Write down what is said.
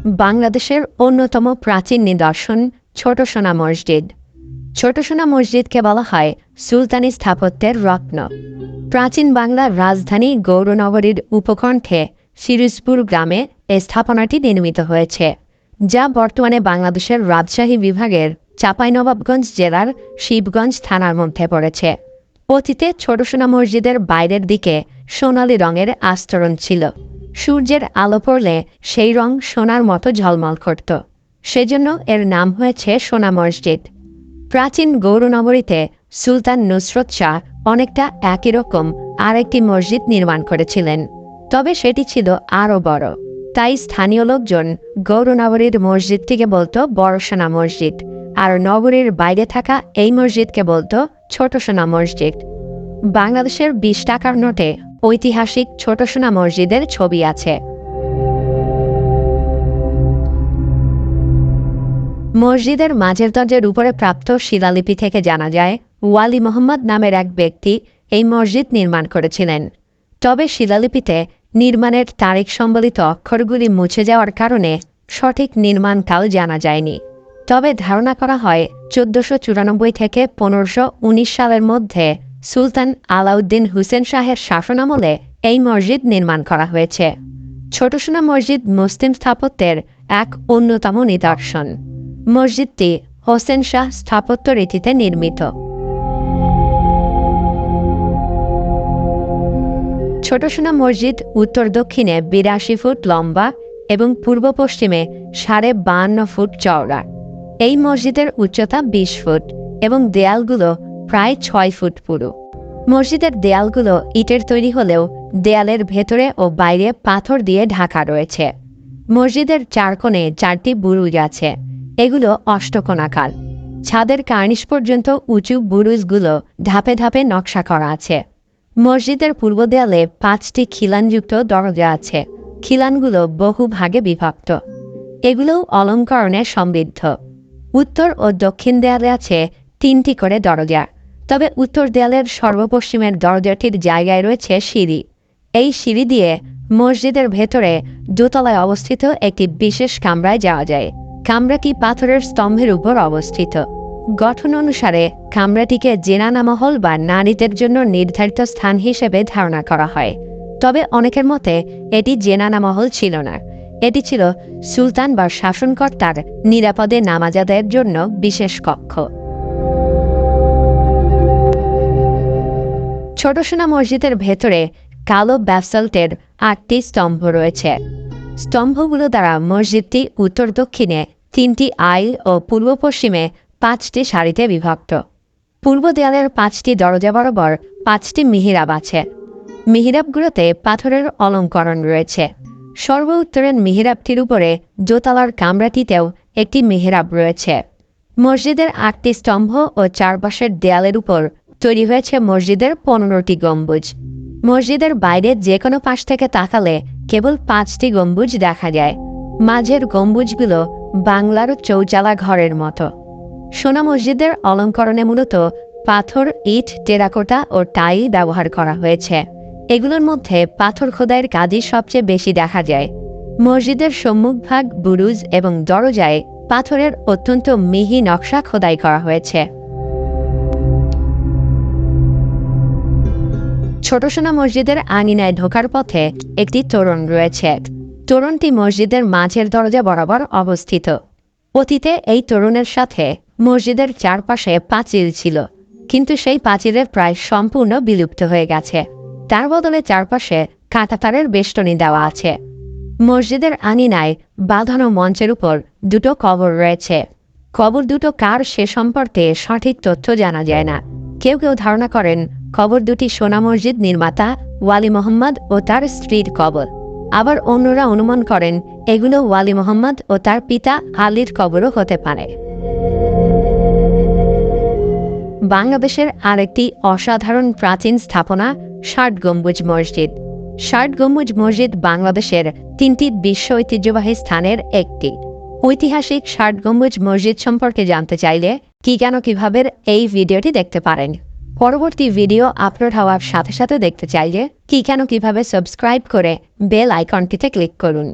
বাংলাদেশের অন্যতম প্রাচীন নিদর্শন ছোট সোনা মসজিদ। ছোট সোনা মসজিদকে বলা হয় সুলতানি স্থাপত্যের রত্ন। প্রাচীন বাংলার রাজধানী গৌরনগরীর উপকণ্ঠে সিরিজপুর গ্রামে এই স্থাপনাটি নির্মিত হয়েছে, যা বর্তমানে বাংলাদেশের রাজশাহী বিভাগের চাঁপাইনবাবগঞ্জ জেলার শিবগঞ্জ থানার মধ্যে পড়েছে। অতীতে ছোট সোনা মসজিদের বাইরের দিকে সোনালি রঙের আস্তরণ ছিল। সূর্যের আলো পড়লে সেই রং সোনার মতো ঝলমল করত, সেজন্য এর নাম হয়েছে সোনা মসজিদ। প্রাচীন গৌরনগরীতে সুলতান নুসরত শাহ অনেকটা একই রকম আরেকটি মসজিদ নির্মাণ করেছিলেন, তবে সেটি ছিল আরও বড়। তাই স্থানীয় লোকজন গৌরনগরীর মসজিদটিকে বলতো বড় সোনা মসজিদ, আর নগরীর বাইরে থাকা এই মসজিদকে বলতো ছোট সোনা মসজিদ। বাংলাদেশের 20 টাকার নোটে ঐতিহাসিক ছোট সোনা মসজিদের ছবি আছে। মসজিদের মাঝের দরজার উপরে প্রাপ্ত শিলালিপি থেকে জানা যায় ওয়ালি মোহাম্মদ নামের এক ব্যক্তি এই মসজিদ নির্মাণ করেছিলেন। তবে শিলালিপিতে নির্মাণের তারিখ সম্বলিত অক্ষরগুলি মুছে যাওয়ার কারণে সঠিক নির্মাণকাল জানা যায়নি। তবে ধারণা করা হয় 1494 থেকে 1519 সালের মধ্যে সুলতান আলাউদ্দিন হুসেন শাহের শাসনামলে এই মসজিদ নির্মাণ করা হয়েছে। ছোট সোনা মসজিদ মুসলিম স্থাপত্যের এক অন্যতম নিদর্শন। মসজিদটি হোসেন শাহ স্থাপত্য রীতিতে নির্মিত। ছোট সোনা মসজিদ উত্তর দক্ষিণে 82 ফুট লম্বা এবং পূর্ব পশ্চিমে 52.5 ফুট চওড়া। এই মসজিদের উচ্চতা 20 ফুট এবং দেয়ালগুলো প্রায় 6 ফুট পুরু। মসজিদের দেয়ালগুলো ইটের তৈরি হলেও দেয়ালের ভেতরে ও বাইরে পাথর দিয়ে ঢাকা রয়েছে। মসজিদের 4 কোণে 4টি বুরুজ আছে, এগুলো অষ্টকোণাকার। ছাদের কার্নিশ পর্যন্ত উঁচু বুরুজগুলো ধাপে ধাপে নকশা করা আছে। মসজিদের পূর্ব দেয়ালে 5টি খিলানযুক্ত দরজা আছে। খিলানগুলো বহু ভাগে বিভক্ত, এগুলোও অলঙ্করণে সমৃদ্ধ। উত্তর ও দক্ষিণ দেয়ালে আছে 3টি করে দরজা, তবে উত্তর দেয়ালের সর্বপশ্চিমের দরজাটির জায়গায় রয়েছে সিঁড়ি। এই সিঁড়ি দিয়ে মসজিদের ভেতরে দোতলায় অবস্থিত একটি বিশেষ কামরায় যাওয়া যায়। কামরাটি পাথরের স্তম্ভের উপর অবস্থিত। গঠন অনুসারে কামরাটিকে জেনানা মহল বা নারীদের জন্য নির্ধারিত স্থান হিসেবে ধারণা করা হয়, তবে অনেকের মতে এটি জেনানা মহল ছিল না, এটি ছিল সুলতান বা শাসনকর্তার নিরাপদে নামাজ আদায়ের জন্য বিশেষ কক্ষ। ছোট সোনা মসজিদের ভেতরে কালো ব্যাসল্টের 8টি স্তম্ভ রয়েছে। স্তম্ভগুলো দ্বারা মসজিদটি উত্তর দক্ষিণে 3টি আইল ও পূর্ব পশ্চিমে 5টি সারিতে বিভক্ত। পূর্ব দেয়ালের 5টি দরজা বরাবর 5টি মিহিরাব আছে। মিহিরাবগুলোতে পাথরের অলঙ্করণ রয়েছে। সর্ব উত্তরের মিহিরাবটির উপরে দোতলার কামরাটিতেও একটি মিহিরাব রয়েছে। মসজিদের 8টি স্তম্ভ ও চারপাশের দেয়ালের উপর তৈরি হয়েছে মসজিদের 15টি গম্বুজ। মসজিদের বাইরে যে কোনো পাশ থেকে তাকালে কেবল 5টি গম্বুজ দেখা যায়। মাঝের গম্বুজগুলো বাংলার চৌচালা ঘরের মতো। সোনা মসজিদের অলঙ্করণে মূলত পাথর, ইট, টেরাকোটা ও টাইল ব্যবহার করা হয়েছে। এগুলোর মধ্যে পাথর খোদাইয়ের কাজই সবচেয়ে বেশি দেখা যায়। মসজিদের সম্মুখভাগ, বুরুজ এবং দরজায় পাথরের অত্যন্ত মিহি নকশা খোদাই করা হয়েছে। ছোট সোনা মসজিদের আঙিনায় ঢোকার পথে একটি তোরণ রয়েছে। তোরণটি মসজিদের মাঝের দরজা বরাবর অবস্থিত। অতীতে এই তোরণের সাথে মসজিদের চারপাশে পাঁচিল ছিল, কিন্তু সেই পাঁচিলের প্রায় সম্পূর্ণ বিলুপ্ত হয়ে গেছে। তার বদলে চারপাশে কাঁটাতারের বেষ্টনী দেওয়া আছে। মসজিদের আঙিনায় বাঁধানো মঞ্চের উপর 2টো কবর রয়েছে। কবর দুটো কার সে সম্পর্কে সঠিক তথ্য জানা যায় না। কেউ কেউ ধারণা করেন কবর দুটি সোনা মসজিদ নির্মাতা ওয়ালি মোহাম্মদ ও তার স্ত্রীর কবর। আবার অন্যরা অনুমান করেন এগুলো ওয়ালি মোহাম্মদ ও তার পিতা আলীর কবরও হতে পারে। বাংলাদেশের আরেকটি অসাধারণ প্রাচীন স্থাপনা 60 গম্বুজ মসজিদ। 60 গম্বুজ মসজিদ বাংলাদেশের 3টি বিশ্ব ঐতিহ্যবাহী স্থানের একটি। ঐতিহাসিক 60 গম্বুজ মসজিদ সম্পর্কে জানতে চাইলে কি কেন কিভাবে এই ভিডিওটি দেখতে পারেন। পরবর্তী ভিডিও আপলোড হওয়ার সাথে সাথে দেখতে চাইলে কি কেন কিভাবে সাবস্ক্রাইব করে বেল আইকনটিতে ক্লিক করুন।